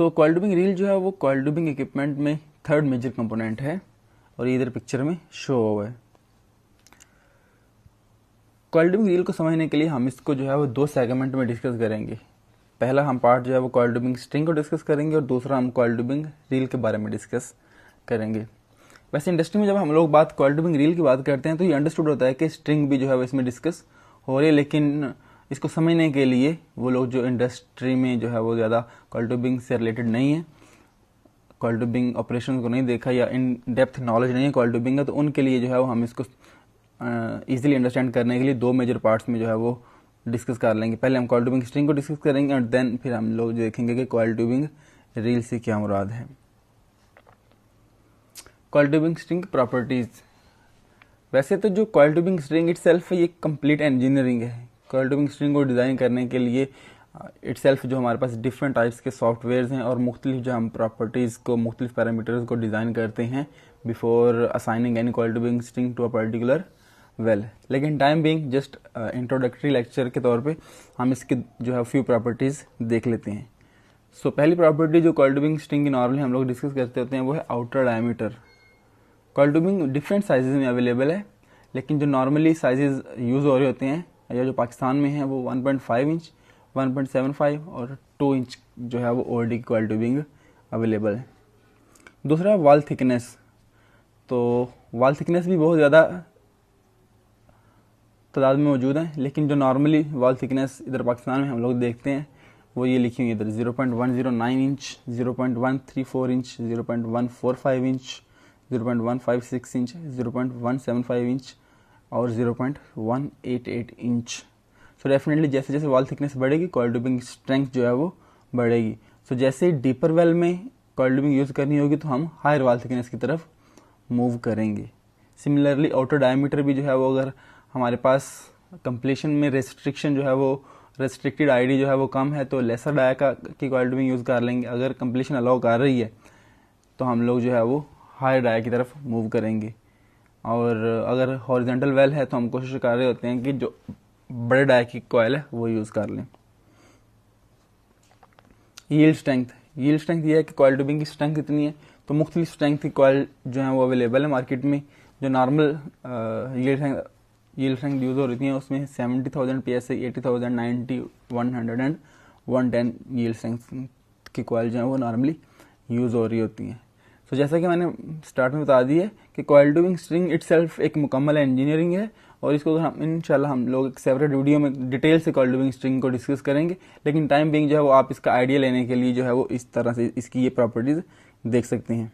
सो coil tubing reel जो है वो कॉइल ट्यूबिंग इक्विपमेंट में थर्ड मेजर कंपोनेंट है और ये इधर पिक्चर में शो हुआ है। कॉइल ट्यूबिंग रील को समझने के लिए हम इसको जो है वो दो सेगमेंट में डिस्कस करेंगे। पहला हम पार्ट जो है वो कॉइल ट्यूबिंग स्ट्रिंग को डिस्कस करेंगे और दूसरा हम कॉइल ट्यूबिंग रील के बारे में डिस्कस करेंगे। वैसे इंडस्ट्री में जब हम लोग बात कॉइल ट्यूबिंग रील की बात करते हैं तो ये अंडरस्टूड होता है कि स्ट्रिंग भी जो है वो इसमें डिस्कस हो रही है, लेकिन इसको समझने के लिए वो लोग जो इंडस्ट्री में जो है वो ज़्यादा कॉइल ट्यूबिंग से रिलेटेड नहीं है, कॉइल ट्यूबिंग ऑपरेशन को नहीं देखा या इन डेप्थ नॉलेज नहीं है कॉइल ट्यूबिंग का, तो उनके लिए जो है वो हम इसको ईजिली अंडरस्टैंड करने के लिए दो मेजर पार्ट्स में जो है वो डिस्कस कर लेंगे। पहले हम कॉइल ट्यूबिंग स्ट्रिंग को डिस्कस करेंगे और देन फिर हम लोग देखेंगे कि कॉइल ट्यूबिंग रील से क्या मुराद है। कॉइल ट्यूबिंग स्ट्रिंग प्रॉपर्टीज, वैसे तो जो कॉइल ट्यूबिंग स्ट्रिंग इटसेल्फ है ये कंप्लीट इंजीनियरिंग है। कॉइल ट्यूबिंग स्ट्रिंग को डिज़ाइन करने के लिए इटसेल्फ जो हमारे पास डिफरेंट टाइप्स के सॉफ्टवेयर्स हैं और मुख्तलिफ जो हम प्रॉपर्टीज़ को, मुख्तलिफ पैरामीटर्स को डिज़ाइन करते हैं before assigning any coil tubing string to a particular well. लेकिन time being just introductory lecture के तौर पे हम इसके जो है फ्यू प्रॉपर्टीज़ देख लेते हैं। सो पहली प्रॉपर्टी जो कॉइल ट्यूबिंग स्ट्रिंग की नॉर्मली हम लोग डिस्कस करते होते हैं वो है outer diameter. Coil tubing different sizes में अवेलेबल है, लेकिन जो नॉर्मली साइजेज यूज़ हो रहे होते हैं या जो पाकिस्तान में है वो 1.5 इंच, 1.75 और 2 इंच जो है वो ओडी की कॉइल ट्यूबिंग अवेलेबल है। दूसरा वॉल थिकनेस, तो वॉल थिकनेस भी बहुत ज़्यादा तादाद में मौजूद है, लेकिन जो नॉर्मली वॉल थिकनेस इधर पाकिस्तान में हम लोग देखते हैं वो ये लिखी हुई है इधर 0.109 inch, 0.134 inch, 0.145 inch, 0.156 inch, 0.175 inch और 0.188 इंच। सो डेफिनेटली जैसे जैसे वॉल थिकनेस बढ़ेगी कॉइल ट्यूबिंग स्ट्रेंथ जो है वो बढ़ेगी। सो जैसे डीपर वेल में कॉइल ट्यूबिंग यूज़ करनी होगी तो हम हायर वॉल थिकनेस की तरफ मूव करेंगे। सिमिलरली आउटर डायमीटर भी जो है वो अगर हमारे पास कंप्लीशन में रेस्ट्रिक्शन जो है वो रेस्ट्रिक्टेड आईडी जो है वो कम है तो लेसर डाया की कॉइल ट्यूबिंग यूज़ कर लेंगे। अगर कंप्लीशन अलाउ कर रही है तो हम लोग जो है वो हायर डाया की तरफ मूव करेंगे। और अगर हॉरिजॉन्टल वेल है तो हम कोशिश कर रहे होते हैं कि जो बड़े डाया की कॉइल है वो यूज़ कर लें। यील्ड स्ट्रेंथ, यील्ड स्ट्रेंथ ये है कि कॉइल ट्यूबिंग की स्ट्रेंथ कितनी है, तो मुख्तलिफ स्ट्रेंथ की कॉइल जो है वो अवेलेबल है मार्केट में। जो नॉर्मल यील्ड स्ट्रेंथ यूज़ हो रही है उसमें 70,000 PSI, 80,000, 90, 100 एंड 110 यील्ड स्ट्रेंथ की कॉइल जो है वो नॉर्मली यूज़ हो रही होती हैं। तो जैसा कि मैंने स्टार्ट में बता दिया कि कॉइल ट्यूबिंग स्ट्रिंग इटसेल्फ एक मुकम्मल इंजीनियरिंग है और इसको हम इंशाल्लाह हम लोग एक सेपरेट वीडियो में डिटेल से कॉइल ट्यूबिंग स्ट्रिंग को डिस्कस करेंगे। लेकिन टाइम बीइंग जो है वो आप इसका आइडिया लेने के लिए जो है वो इस तरह से इसकी ये प्रॉपर्टीज़ देख सकते हैं।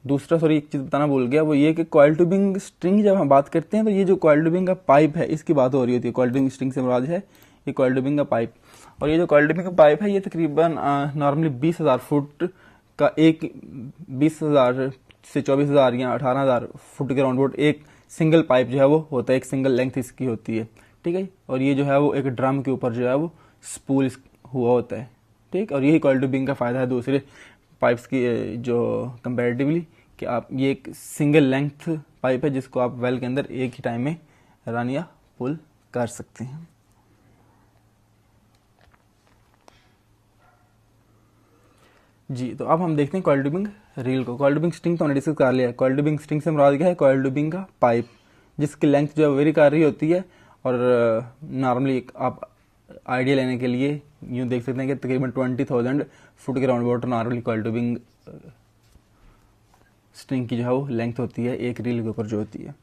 दूसरा एक चीज़ बताना भूल गया, वो ये कि कॉइल ट्यूबिंग स्ट्रिंग जब हम बात करते हैं तो ये जो कॉइल ट्यूबिंग का पाइप है इसकी बात हो रही होती है। कॉइल ट्यूबिंग स्ट्रिंग से मुराद है ये कॉइल ट्यूबिंग का पाइप, और ये जो कॉइल ट्यूबिंग का पाइप है ये तकरीबन नॉर्मली 20,000 फुट का, एक 20,000 से 24,000 या 18,000 फुट के राउंड अबाउट एक सिंगल पाइप जो है वो होता है, एक सिंगल लेंथ इसकी होती है, ठीक है। और ये जो है वो एक ड्रम के ऊपर जो है वो स्पूल हुआ होता है, ठीक। और यही कॉइल ट्यूबिंग का फ़ायदा है दूसरे पाइप्स की जो कंपैरेटिवली कि आप ये एक सिंगल लेंथ पाइप है जिसको आप वेल के अंदर एक ही टाइम में रन या पुल कर सकते हैं। जी, तो अब हम देखते हैं कॉइल ट्यूबिंग रील को। कॉइल ट्यूबिंग स्ट्रिंग तो हमने डिस्कस कर लिया है। कॉइल ट्यूबिंग स्ट्रिंग से मुराद क्या है, कॉइल ट्यूबिंग का पाइप जिसकी लेंथ जो है वेरी कर रही होती है। और नॉर्मली आप आइडिया लेने के लिए यूँ देख सकते हैं कि तकरीबन 20,000 फुट के round about normally coil tubing string की जो है वो लेंथ होती है एक रील के ऊपर जो होती है।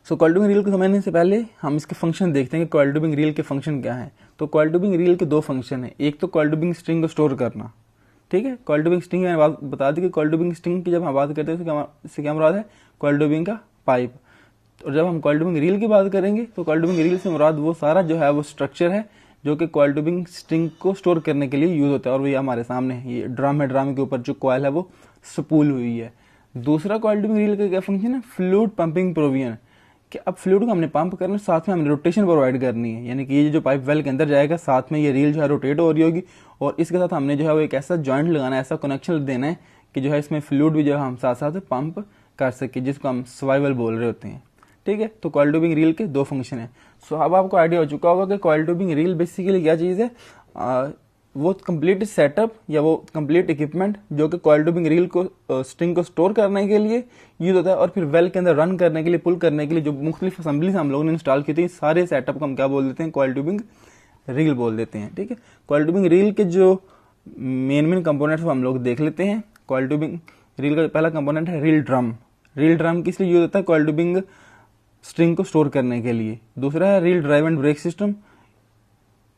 सो कॉइल ट्यूबिंग रील को समझने से पहले हम इसके फंक्शन देखते हैं कि कॉइल ट्यूबिंग रील के फंक्शन क्या है। तो कॉइल ट्यूबिंग रील के दो फंक्शन है, एक तो कॉइल ट्यूबिंग स्ट्रिंग को स्टोर करना, ठीक है। कॉइल ट्यूबिंग स्ट्रिंग मैंने बात बता दी कि कॉइल ट्यूबिंग स्ट्रिंग की जब हम बात करते हैं तो इससे क्या मुराद है, कॉइल ट्यूबिंग का पाइप। और जब हम कॉइल ट्यूबिंग रील की बात करेंगे तो कॉइल ट्यूबिंग रील से मुराद वो सारा जो है वो स्ट्रक्चर है जो कि कॉइल ट्यूबिंग स्ट्रिंग को स्टोर करने के लिए यूज होता है। और वो ये हमारे सामने है, ये ड्रम है, ड्रम के ऊपर जो कॉइल है वो स्पूल हुई है। दूसरा कॉइल ट्यूबिंग रील का क्या फंक्शन है, फ्लूइड पंपिंग प्रोविजन, कि अब फ्लूइड को हमने पंप करना, साथ में हमने रोटेशन प्रोवाइड करनी है, यानी कि ये जो पाइप वेल के अंदर जाएगा साथ में ये रील जो है रोटेट हो रही होगी और इसके साथ हमने जो है वो एक ऐसा जॉइंट लगाना है, ऐसा कनेक्शन देना है कि जो है इसमें फ्लूइड भी जो है हम साथ साथ पंप कर सके, जिसको हम सर्वाइवल बोल रहे होते हैं, ठीक है। तो कॉइल ट्यूबिंग रील के दो फंक्शन है। सो अब आपको आइडिया हो चुका होगा कि कॉइल ट्यूबिंग रील बेसिकली क्या चीज़ है। वो कंप्लीट सेटअप या वो कंप्लीट इक्विपमेंट जो कि कॉइल ट्यूबिंग रील को स्ट्रिंग को स्टोर करने के लिए यूज होता है, और फिर वेल के अंदर रन करने के लिए, पुल करने के लिए जो मुख्तलिफ असेंबलीज हम लोगों ने इंस्टॉल की थी, सारे सेटअप को हम क्या बोल देते हैं, कॉइल ट्यूबिंग रील बोल देते हैं। ठीक है, कॉइल ट्यूबिंग रील के जो मेन कंपोनेंट्स हम लोग देख लेते हैं। कॉइल ट्यूबिंग रील का पहला कंपोनेंट है रील ड्रम। रील ड्रम किस लिए यूज होता है, कॉइल ट्यूबिंग स्ट्रिंग को स्टोर करने के लिए। दूसरा है reel drive and brake system.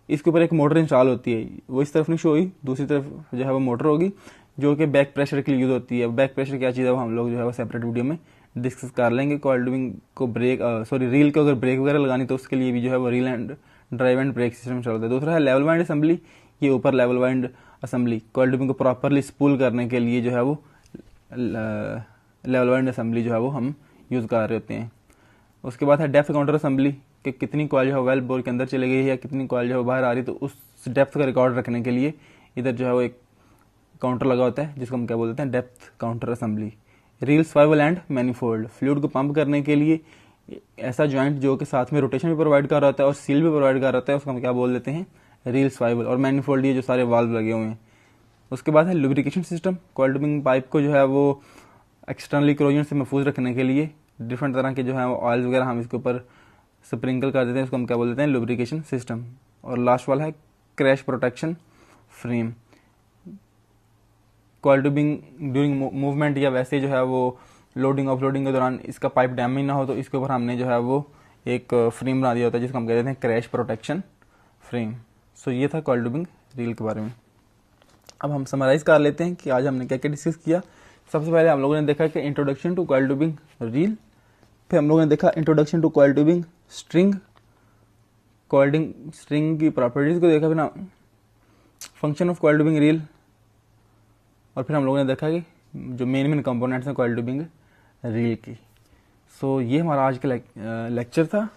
इसके ऊपर एक मोटर इंस्टॉल होती है, वो इस तरफ नहीं शो हुई, दूसरी तरफ जो है वो मोटर होगी जो कि बैक प्रेशर के लिए यूज होती है। बैक प्रेशर क्या चीज़ है वो हम लोग जो है वो सेपरेट वीडियो में डिस्कस कर लेंगे। कॉइल ट्यूबिंग को रील को अगर ब्रेक वगैरह लगानी तो उसके लिए भी जो है वो reel and drive and brake system install होता है। दूसरा है लेवल वाइंड असेंबली। ये ऊपर level wind assembly coil tubing को प्रॉपरली स्पूल करने के लिए जो है वो लेवल वाइंड असेंबली जो है वो हम यूज कर रहे होते हैं। उसके बाद है डेप्थ काउंटर असेंबली, कि कितनी कॉइल जो है वेल बोर के अंदर चले गई है या कितनी कॉइल जो है बाहर आ रही है, तो उस डेप्थ का रिकॉर्ड रखने के लिए इधर जो है वो एक काउंटर लगा होता है जिसको हम क्या बोलते हैं, depth counter assembly. Reel swivel and manifold, fluid को पंप करने के लिए ऐसा जॉइंट जो कि साथ में रोटेशन भी प्रोवाइड कर रहा होता है और सील भी प्रोवाइड कर रहा होता है, उसको हम क्या बोल देते हैं, रील स्वाइवल। और मैनिफोल्ड ये जो सारे वाल्व लगे हुए हैं। उसके बाद है lubrication system. Coil tubing pipe को जो है वो एक्सटर्नली क्रोजन से महफूज रखने के लिए डिफरेंट तरह के जो है ऑयल्स वगैरह हम इसके ऊपर स्प्रिंकल कर देते हैं, उसको हम क्या बोल देते हैं, लुब्रिकेशन सिस्टम। और लास्ट वाला है crash protection frame. Coil tubing during movement या वैसे जो है वो लोडिंग ऑफलोडिंग के दौरान इसका पाइप डैमेज ना हो, तो इसके ऊपर हमने जो है वो एक फ्रेम बना दिया होता है जिसको हम कह देते हैं क्रैश प्रोटेक्शन फ्रेम। सो ये था कॉइल ट्यूबिंग रील के बारे में। अब हम समराइज कर लेते हैं कि आज हमने क्या क्या डिस्कस किया। सबसे पहले हम लोगों ने देखा कि introduction to coil tubing reel, फिर हम लोगों ने देखा introduction to coil tubing string, coil string की प्रॉपर्टीज को देखा, बिना function of coil tubing reel, और फिर हम लोगों ने देखा कि जो मेन कंपोनेंट्स हैं कॉइल ट्यूबिंग रील की। सो ये हमारा आज का लेक्चर था।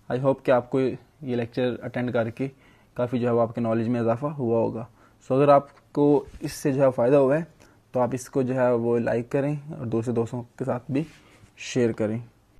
आई होप कि आपको ये लेक्चर अटेंड करके काफ़ी जो है वो आपके नॉलेज में इजाफा हुआ होगा। सो अगर आपको इससे जो है फ़ायदा हुआ है तो आप इसको जो है वो लाइक करें और दूसरे दोस्तों के साथ भी शेयर करें।